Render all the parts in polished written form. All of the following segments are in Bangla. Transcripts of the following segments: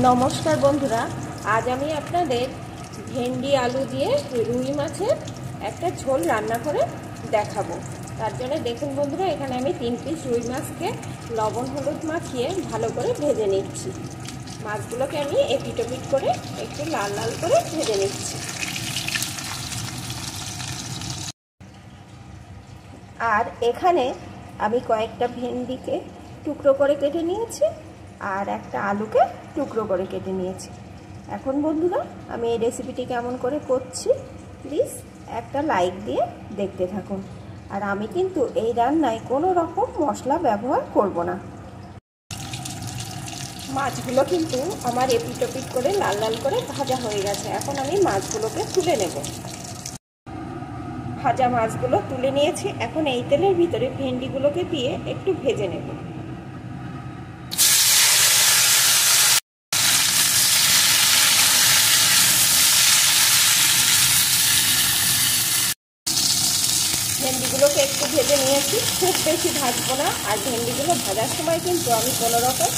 নমস্কার বন্ধুরা, আজ আমি আপনাদের ভেন্ডি আলু দিয়ে রুই মাছের একটা ঝোল রান্না করে দেখাবো। তার জন্য দেখুন বন্ধুরা, এখানে আমি 3 পিস রুই মাছকে লবণ হলুদ মাখিয়ে ভালো করে ভেজে নিচ্ছি। মাছগুলোকে আমি এপিট ওপিট করে একটু লাল লাল করে ভেজে নিচ্ছি। আর এখানে আমি কয়েকটা ভেন্ডিকে টুকরো করে কেটে নিয়েছি আর একটা আলুকে টুকরো করে কেটে নিয়েছি। এখন বন্ধুরা, আমি এই রেসিপিটি কেমন করে করছি প্লিজ একটা লাইক দিয়ে দেখতে থাকুন। আর আমি কিন্তু এই রান্নায় কোনো রকম মশলা ব্যবহার করব না। মাছগুলো কিন্তু আমার এপিট ওপিট করে লাল লাল করে ভাজা হয়ে গেছে। এখন আমি মাছগুলোকে তুলে নেব। ভাজা মাছগুলো তুলে নিয়েছি। এখন এই তেলের ভিতরে ভেন্ডিগুলোকে দিয়ে একটু ভেজে নেব। ভেন্ডিগুলোকে একটু ভেজে নিয়েছি, খুব বেশি ভাজবো না। আর ভেন্ডিগুলো ভাজার সময় কিন্তু আমি কোনো রকম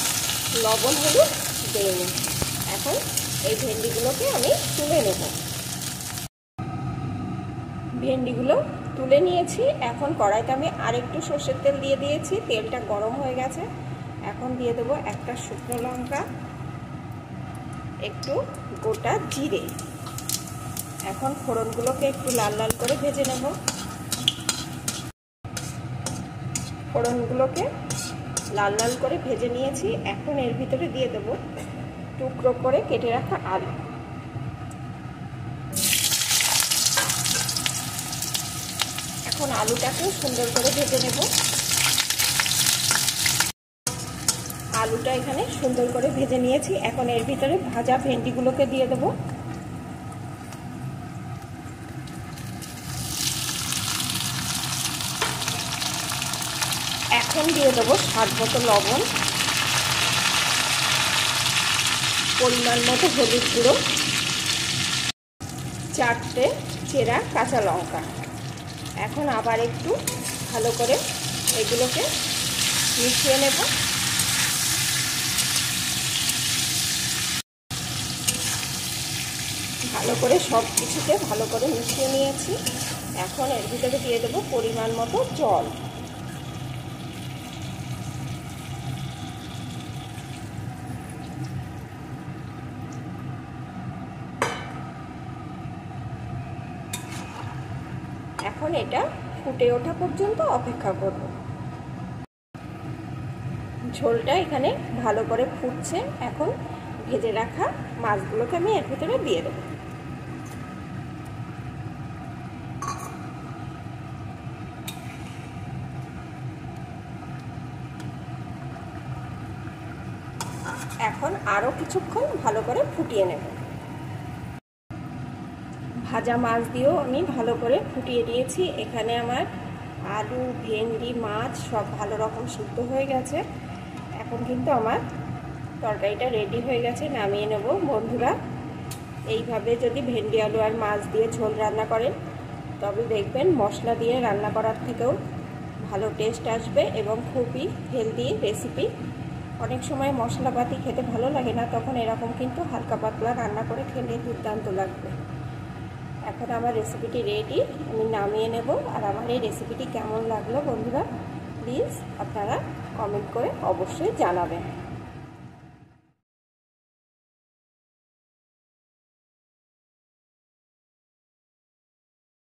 লবণ হলুদ দিইনি। এখন এই ভেন্ডিগুলোকে আমি তুলে নেব। ভেন্ডিগুলো তুলে নিয়েছি। এখন কড়াইতে আমি আরেকটু সর্ষের তেল দিয়ে দিয়েছি। তেলটা গরম হয়ে গেছে। এখন দিয়ে দেবো একটা শুকনো লঙ্কা, একটু গোটা জিরে। এখন ফোড়নগুলোকে একটু লাল লাল করে ভেজে নেব। ফোড়নগুলোকে লাল লাল করে ভেজে নিয়েছি। এখন এর ভিতরে দিয়ে দেবো টুকরো করে কেটে রাখা আলু। এখন আলুটাকেও সুন্দর করে ভেজে নেব। আলুটা এখানে সুন্দর করে ভেজে নিয়েছি। এখন এর ভিতরে ভাজা ভেন্ডিগুলোকে দিয়ে দেব। এখন দিয়ে দেবো স্বাদ মতো লবণ, পরিমাণ মতো হলুদ গুঁড়ো, 4টে চেরা কাঁচা লঙ্কা। এখন আবার একটু ভালো করে এগুলোকে মিশিয়ে নেব। ভালো করে সব কিছুকে ভালো করে মিশিয়ে নিয়েছি। এখন এর ভিতরে দিয়ে দেবো পরিমাণ মতো জল। এখন এটা ফুটে ওঠা পর্যন্ত অপেক্ষা করব। ঝোলটা এখানে ভালো করে ফুটছে। এখন ভেজে রাখা মাছগুলোকে আমি এর ভিতরে দিয়ে দেব। এখন আরও কিছুক্ষণ ভালো করে ফুটিয়ে নেব। ভাজা মাছ দিয়েও আমি ভালো করে ফুটিয়ে নিয়েছি। এখানে আমার আলু, ভেন্ডি, মাছ সব ভালো রকম সিদ্ধ হয়ে গেছে। এখন কিন্তু আমার তরকারিটা রেডি হয়ে গেছে, নামিয়ে নেব। বন্ধুরা, এইভাবে যদি ভেন্ডি আলু আর মাছ দিয়ে ঝোল রান্না করেন তবে দেখবেন মশলা দিয়ে রান্না করার থেকেও ভালো টেস্ট আসবে এবং খুবই হেলদি রেসিপি। অনেক সময় মশলাপাতি খেতে ভালো লাগে না, তখন এরকম কিন্তু হালকা পাতলা রান্না করে খেলে দুর্দান্ত লাগবে। এখন আমার রেসিপিটি রেডি, আমি নামিয়ে নেব। আর আমার এই রেসিপিটি কেমন লাগলো বন্ধুরা প্লিজ আপনারা কমেন্ট করে অবশ্যই জানাবেন।